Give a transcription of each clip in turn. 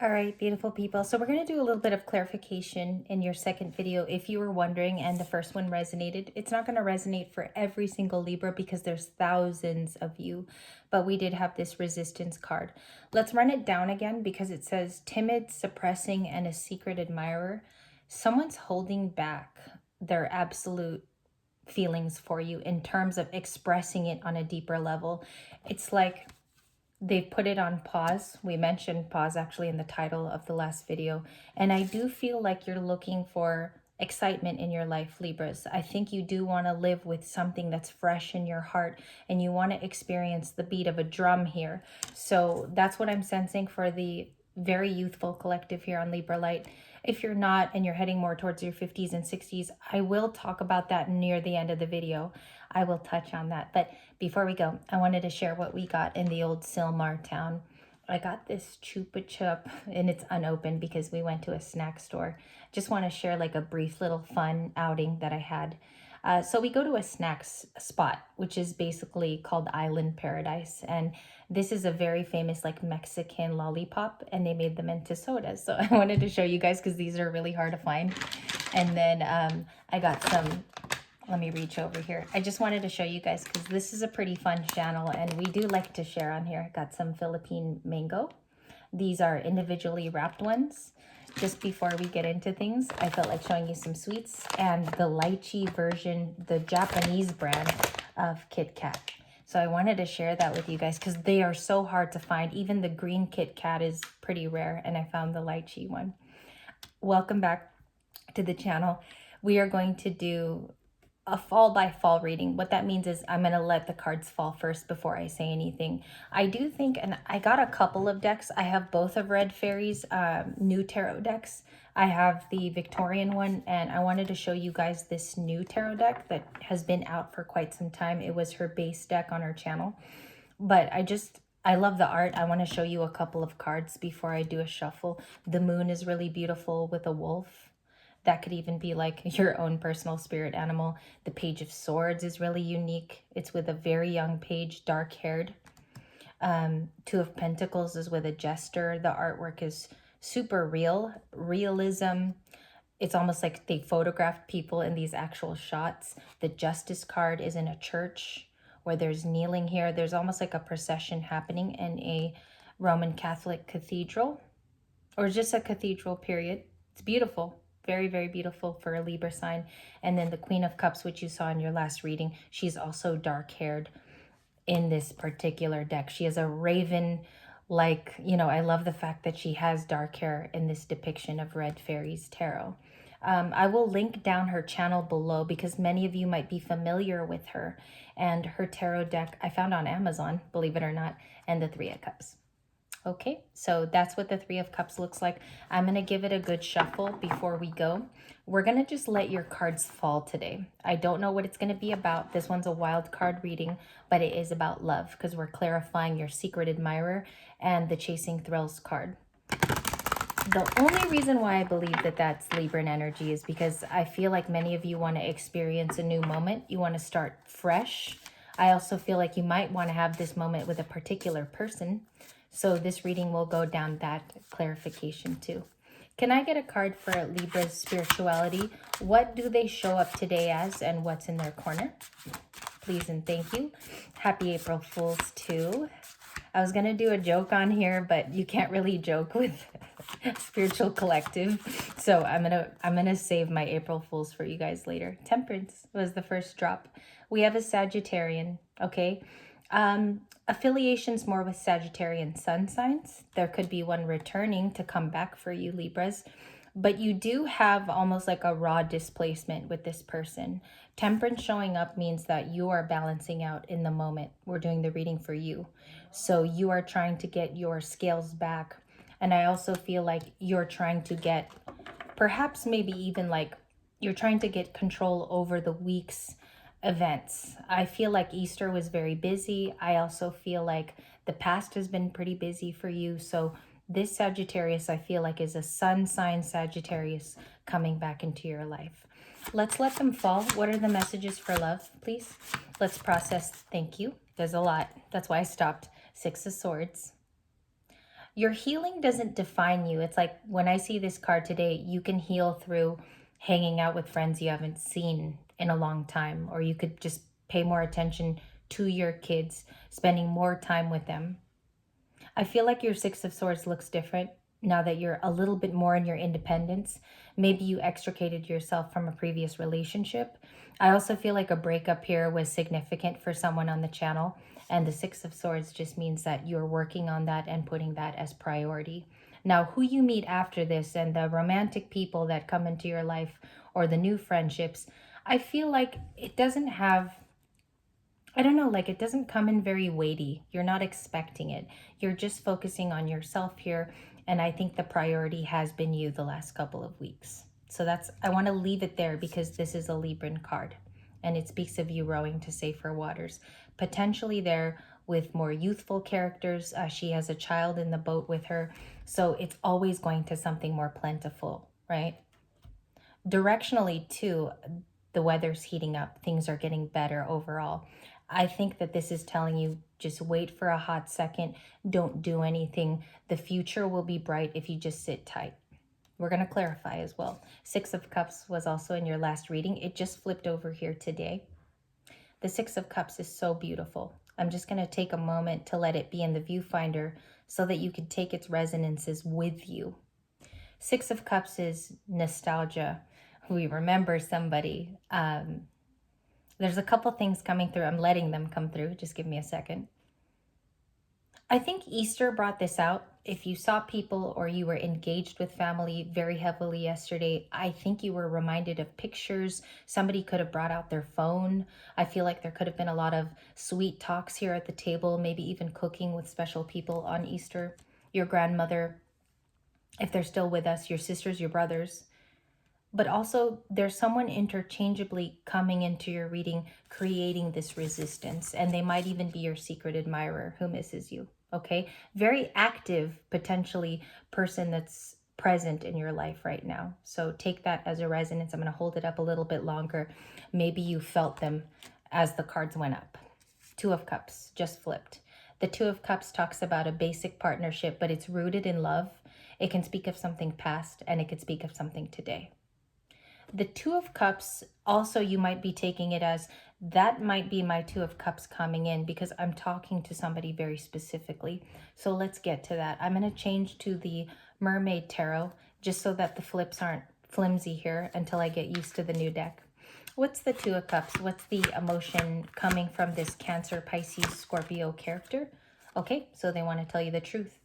All right, beautiful people. So we're going to do a little bit of clarification in your second video. If you were wondering and the first one resonated, it's not going to resonate for every single Libra because there's thousands of you, but we did have this resistance card. Let's run it down again because it says timid, suppressing, and a secret admirer. Someone's holding back their absolute feelings for you in terms of expressing it on a deeper level. It's like they've put it on pause. We mentioned pause actually in the title of the last video. And I do feel like you're looking for excitement in your life, Libras. I think you do want to live with something that's fresh in your heart and you want to experience the beat of a drum here. So that's what I'm sensing for the very youthful collective here on Libra Light. If you're not and you're heading more towards your 50s and 60s, I will talk about that near the end of the video. I will touch on that. But before we go, I wanted to share what we got in the old Silmar town. I got this Chupa Chup and it's unopened because we went to a snack store. Just want to share like a brief little fun outing that I had. So we go to a snacks spot, which is basically called Island Paradise. And this is a very famous like Mexican lollipop and they made them into sodas. So I wanted to show you guys because these are really hard to find. And then I got some, let me reach over here. I just wanted to show you guys because this is a pretty fun channel and we do like to share on here. Got some Philippine mango. These are individually wrapped ones. Just before we get into things, I felt like showing you some sweets and the lychee version, the Japanese brand of Kit Kat. So I wanted to share that with you guys because they are so hard to find. Even the green Kit Kat is pretty rare and I found the lychee one. Welcome back to the channel. We are going to do a fall by fall reading. What that means is I'm going to let the cards fall first before I say anything. I do think, and I got a couple of decks. I have both of Red Fairy's new tarot decks. I have the Victorian one, and I wanted to show you guys this new tarot deck that has been out for quite some time. It was her base deck on her channel, but I love the art. I want to show you a couple of cards before I do a shuffle. The moon is really beautiful with a wolf. That could even be like your own personal spirit animal. The Page of Swords is really unique. It's with a very young page, dark-haired. Two of Pentacles is with a jester. The artwork is super real. Realism. It's almost like they photographed people in these actual shots. The Justice card is in a church where there's kneeling here. There's almost like a procession happening in a Roman Catholic cathedral or just a cathedral, period. It's beautiful. Very, very beautiful for a Libra sign. And then the Queen of Cups, which you saw in your last reading, she's also dark-haired in this particular deck. She has a raven, like, you know, I love the fact that she has dark hair in this depiction of Red Fairy's tarot. I will link down her channel below because many of you might be familiar with her. And her tarot deck I found on Amazon, believe it or not, and the Three of Cups. Okay, so that's what the Three of Cups looks like. I'm going to give it a good shuffle before we go. We're going to just let your cards fall today. I don't know what it's going to be about. This one's a wild card reading, but it is about love because we're clarifying your secret admirer and the Chasing Thrills card. The only reason why I believe that that's Libran energy is because I feel like many of you want to experience a new moment. You want to start fresh. I also feel like you might want to have this moment with a particular person. So this reading will go down that clarification too. Can I get a card for Libra's spirituality? What do they show up today as and what's in their corner? Please and thank you. Happy April Fools too. I was going to do a joke on here, but you can't really joke with spiritual collective. So I'm going to save my April Fools for you guys later. Temperance was the first drop. We have a Sagittarian, okay? Affiliations more with Sagittarian sun signs. There could be one returning to come back for you, Libras. But you do have almost like a raw displacement with this person. Temperance showing up means that you are balancing out in the moment. We're doing the reading for you. So you are trying to get your scales back. And I also feel like you're trying to get, perhaps maybe even like, you're trying to get control over the week's events. I feel like Easter was very busy. I also feel like the past has been pretty busy for you. So this Sagittarius, I feel like, is a sun sign Sagittarius coming back into your life. Let's let them fall. What are the messages for love, please? Let's process. Thank you. There's a lot. That's why I stopped. Six of Swords. Your healing doesn't define you. It's like when I see this card today, you can heal through hanging out with friends you haven't seen in a long time, or you could just pay more attention to your kids, spending more time with them. I feel like your Six of Swords looks different now that you're a little bit more in your independence. Maybe you extricated yourself from a previous relationship. I also feel like a breakup here was significant for someone on the channel. And the Six of Swords just means that you're working on that and putting that as priority. Now, who you meet after this and the romantic people that come into your life or the new friendships, I feel like it doesn't have, I don't know, like it doesn't come in very weighty. You're not expecting it. You're just focusing on yourself here. And I think the priority has been you the last couple of weeks. So that's, I want to leave it there because this is a Libran card and it speaks of you rowing to safer waters. Potentially there with more youthful characters. She has a child in the boat with her. So it's always going to something more plentiful, right? Directionally too, the weather's heating up. Things are getting better overall. I think that this is telling you just wait for a hot second. Don't do anything. The future will be bright if you just sit tight. We're going to clarify as well. Six of Cups was also in your last reading. It just flipped over here today. The Six of Cups is so beautiful. I'm just going to take a moment to let it be in the viewfinder so that you can take its resonances with you. Six of Cups is nostalgia. We remember somebody. There's a couple things coming through. I'm letting them come through. Just give me a second. I think Easter brought this out. If you saw people or you were engaged with family very heavily yesterday, I think you were reminded of pictures. Somebody could have brought out their phone. I feel like there could have been a lot of sweet talks here at the table, maybe even cooking with special people on Easter. Your grandmother, if they're still with us, your sisters, your brothers. But also there's someone interchangeably coming into your reading, creating this resistance. And they might even be your secret admirer who misses you. Okay. Very active, potentially person that's present in your life right now. So take that as a resonance. I'm going to hold it up a little bit longer. Maybe you felt them as the cards went up. Two of Cups just flipped. The Two of Cups talks about a basic partnership, but it's rooted in love. It can speak of something past and it could speak of something today. The Two of Cups, also you might be taking it as that might be my Two of Cups coming in because I'm talking to somebody very specifically. So let's get to that. I'm going to change to the Mermaid Tarot just so that the flips aren't flimsy here until I get used to the new deck. What's the Two of Cups? What's the emotion coming from this Cancer, Pisces, Scorpio character? Okay, so they want to tell you the truth.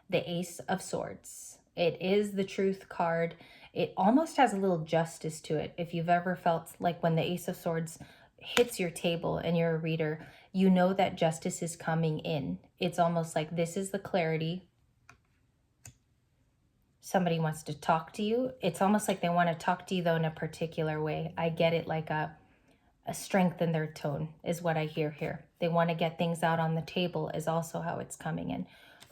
The Ace of Swords. It is the truth card. It almost has a little justice to it. If you've ever felt like when the Ace of Swords hits your table and you're a reader, you know that justice is coming in. It's almost like this is the clarity. Somebody wants to talk to you. It's almost like they want to talk to you, though, in a particular way. I get it like a strength in their tone is what I hear here. They want to get things out on the table is also how it's coming in.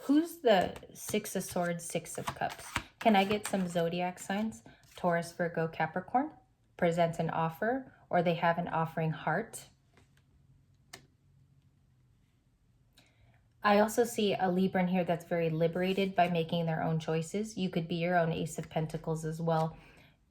Who's the Six of Swords, Six of Cups? Can I get some zodiac signs? Taurus, Virgo, Capricorn. Presents an offer or they have an offering heart. I also see a Libra in here that's very liberated by making their own choices. You could be your own Ace of Pentacles as well.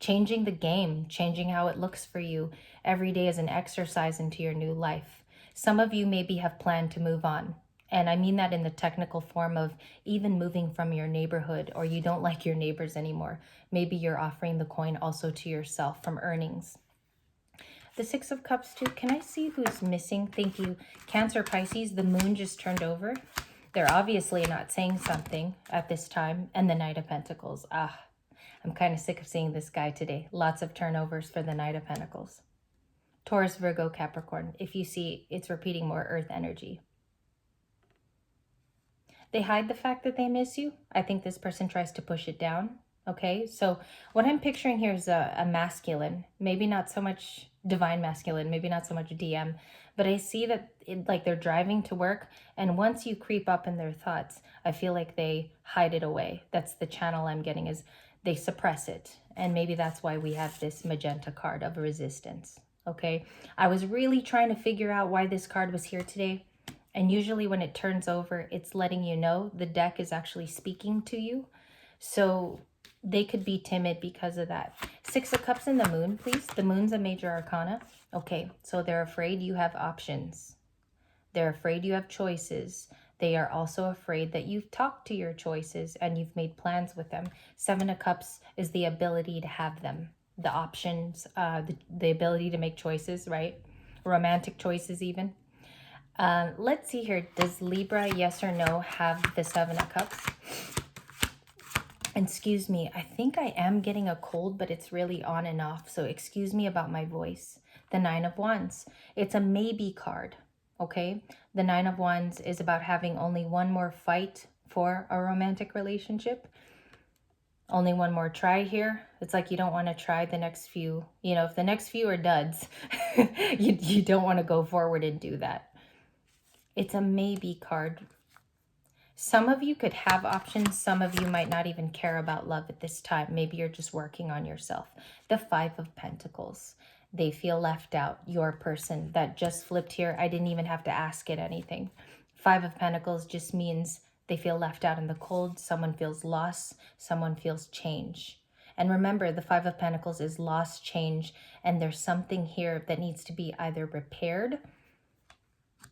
Changing the game, changing how it looks for you every day as an exercise into your new life. Some of you maybe have planned to move on. And I mean that in the technical form of even moving from your neighborhood or you don't like your neighbors anymore. Maybe you're offering the coin also to yourself from earnings. The Six of Cups too. Can I see who's missing? Thank you. Cancer, Pisces, the moon just turned over. They're obviously not saying something at this time. And the Knight of Pentacles. I'm kind of sick of seeing this guy today. Lots of turnovers for the Knight of Pentacles. Taurus, Virgo, Capricorn. If you see, it's repeating more earth energy. They hide the fact that they miss you. I think this person tries to push it down. Okay, so what I'm picturing here is a masculine, maybe not so much divine masculine, maybe not so much DM, but I see that like they're driving to work, and once you creep up in their thoughts, I feel like they hide it away. That's the channel I'm getting, is they suppress it, and maybe that's why we have this magenta card of resistance. Okay, I was really trying to figure out why this card was here today. And usually when it turns over, it's letting you know the deck is actually speaking to you. So they could be timid because of that. Six of Cups and the Moon, please. The Moon's a major arcana. Okay, so they're afraid you have options. They're afraid you have choices. They are also afraid that you've talked to your choices and you've made plans with them. Seven of Cups is the ability to have them, the options, the ability to make choices, right? Romantic choices even. Let's see here. Does Libra, yes or no, have the Seven of Cups? Excuse me, I think I am getting a cold, but it's really on and off. So excuse me about my voice. The Nine of Wands. It's a maybe card, okay? The Nine of Wands is about having only one more fight for a romantic relationship. Only one more try here. It's like you don't want to try the next few. You know, if the next few are duds, you don't want to go forward and do that. It's a maybe card. Some of you could have options. Some of you might not even care about love at this time. Maybe you're just working on yourself. The Five of Pentacles. They feel left out. Your person that just flipped here, I didn't even have to ask it anything. Five of Pentacles just means they feel left out in the cold. Someone feels loss. Someone feels change. And remember, the Five of Pentacles is loss, change, and there's something here that needs to be either repaired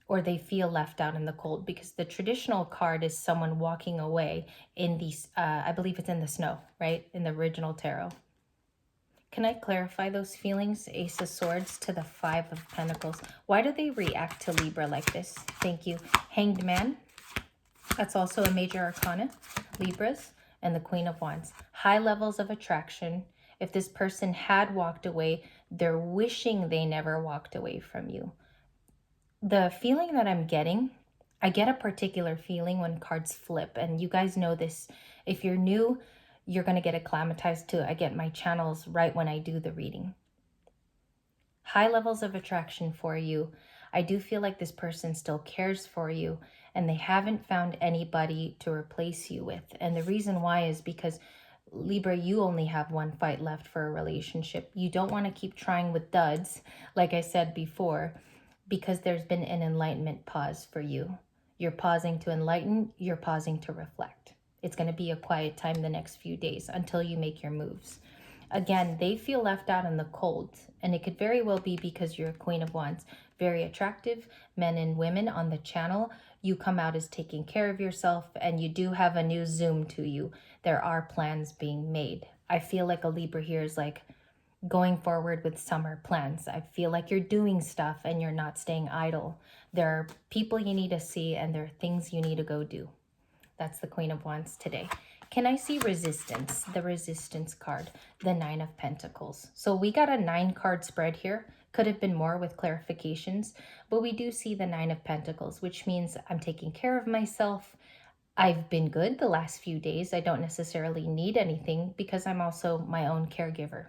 or they feel left out in the cold, because the traditional card is someone walking away in these, I believe it's in the snow, right? In the original tarot. Can I clarify those feelings? Ace of Swords to the Five of Pentacles. Why do they react to Libra like this? Thank you. Hanged Man. That's also a major arcana. Libras. And the Queen of Wands. High levels of attraction. If this person had walked away, they're wishing they never walked away from you. The feeling that I'm getting, I get a particular feeling when cards flip, and you guys know this. If you're new, you're going to get acclimatized to it. I get my channels right when I do the reading. High levels of attraction for you. I do feel like this person still cares for you, and they haven't found anybody to replace you with. And the reason why is because Libra, you only have one fight left for a relationship. You don't want to keep trying with duds, like I said before, because there's been an enlightenment pause for you. You're pausing to enlighten, you're pausing to reflect. It's going to be a quiet time the next few days until you make your moves. Again, they feel left out in the cold, and it could very well be because you're a Queen of Wands. Very attractive men and women on the channel. You come out as taking care of yourself, and you do have a new zoom to you. There are plans being made. I feel like a Libra here is like going forward with summer plans. I feel like you're doing stuff and you're not staying idle. There are people you need to see, and there are things you need to go do. That's the Queen of Wands today. Can I see resistance? The resistance card, the Nine of Pentacles. So we got a 9-card spread here. Could have been more with clarifications, but we do see the Nine of Pentacles, which means I'm taking care of myself. I've been good the last few days. I don't necessarily need anything because I'm also my own caregiver.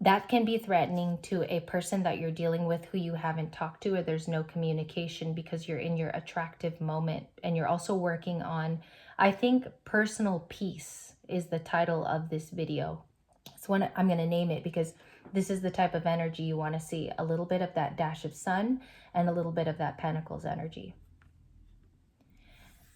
That can be threatening to a person that you're dealing with who you haven't talked to, or there's no communication because you're in your attractive moment, and you're also working on, I think, personal peace is the title of this video. It's one I'm going to name it because this is the type of energy you want to see. A little bit of that dash of sun and a little bit of that Pentacles energy.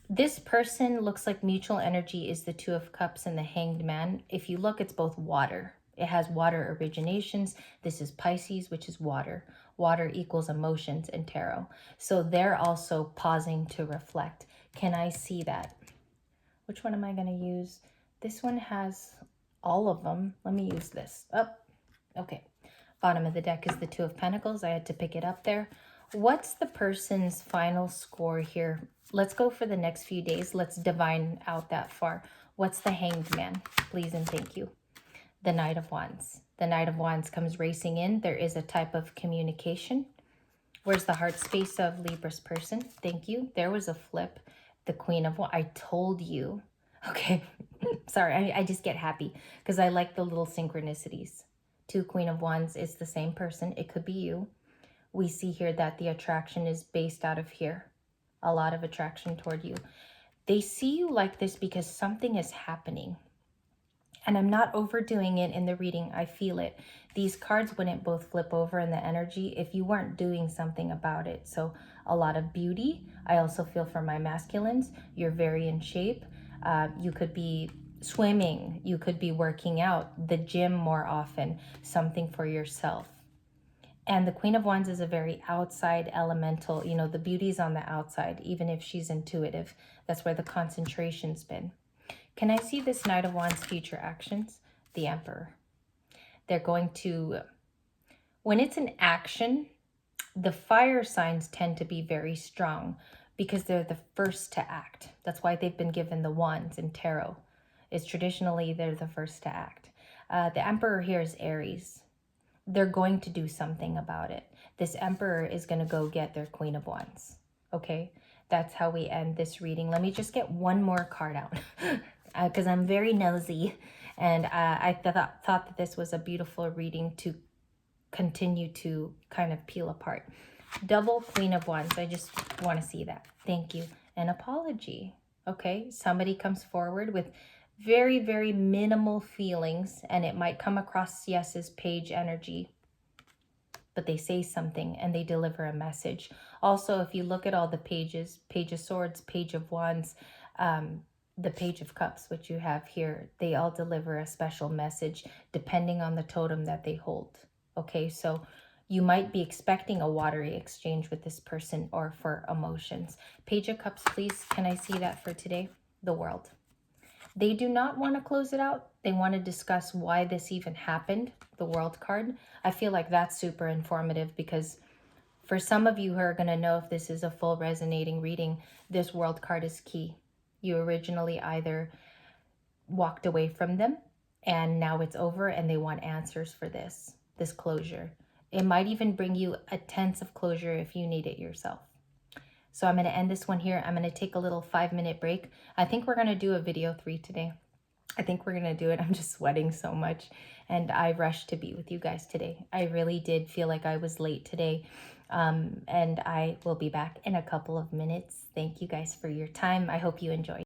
This person looks like mutual energy is the Two of Cups and the Hanged Man. If you look, it's both water. It has water originations. This is Pisces, which is water. Water equals emotions in tarot. So they're also pausing to reflect. Can I see that? Which one am I going to use? This one has all of them. Let me use this. Oh, okay. Bottom of the deck is the Two of Pentacles. I had to pick it up there. What's the person's final score here? Let's go for the next few days. Let's divine out that far. What's the Hanged Man? Please and thank you. The Knight of Wands. The Knight of Wands comes racing in. There is a type of communication. Where's the heart space of Libra's person? Thank you. There was a flip. The Queen of Wands. I told you. Okay. Sorry, I just get happy because I like the little synchronicities. Two Queen of Wands is the same person. It could be you. We see here that the attraction is based out of here. A lot of attraction toward you. They see you like this because something is happening. And I'm not overdoing it in the reading. I feel it. These cards wouldn't both flip over in the energy if you weren't doing something about it. So a lot of beauty. I also feel for my masculines. You're very in shape. You could be swimming. You could be working out, the gym more often, something for yourself. And the Queen of Wands is a very outside elemental. You know, the beauty's on the outside, even if she's intuitive. That's where the concentration's been. Can I see this Knight of Wands future actions? The Emperor. They're going to, when it's an action, the fire signs tend to be very strong because they're the first to act. That's why they've been given the wands in tarot. Is traditionally they're the first to act. The Emperor here is Aries. They're going to do something about it. This Emperor is going to go get their Queen of Wands. Okay, that's how we end this reading. Let me just get one more card out because I'm very nosy, and I thought that this was a beautiful reading to continue to kind of peel apart. Double Queen of Wands. I just want to see that. Thank you. An apology. Okay, somebody comes forward with very, very minimal feelings, and it might come across, yes, as page energy, but they say something and they deliver a message. Also, if you look at all the pages, Page of Swords, Page of Wands, the Page of Cups, which you have here, they all deliver a special message depending on the totem that they hold. Okay, so you might be expecting a watery exchange with this person or for emotions. Page of Cups, please. Can I see that for today? The World. They do not want to close it out. They want to discuss why this even happened, the World card. I feel like that's super informative because for some of you who are going to know if this is a full resonating reading, this World card is key. You originally either walked away from them and now it's over and they want answers for this closure. It might even bring you a tense of closure if you need it yourself. So I'm going to end this one here. I'm going to take a little 5-minute break. I think we're going to do a video 3 today. I think we're going to do it. I'm just sweating so much and I rushed to be with you guys today. I really did feel like I was late today. And I will be back in a couple of minutes. Thank you guys for your time. I hope you enjoyed.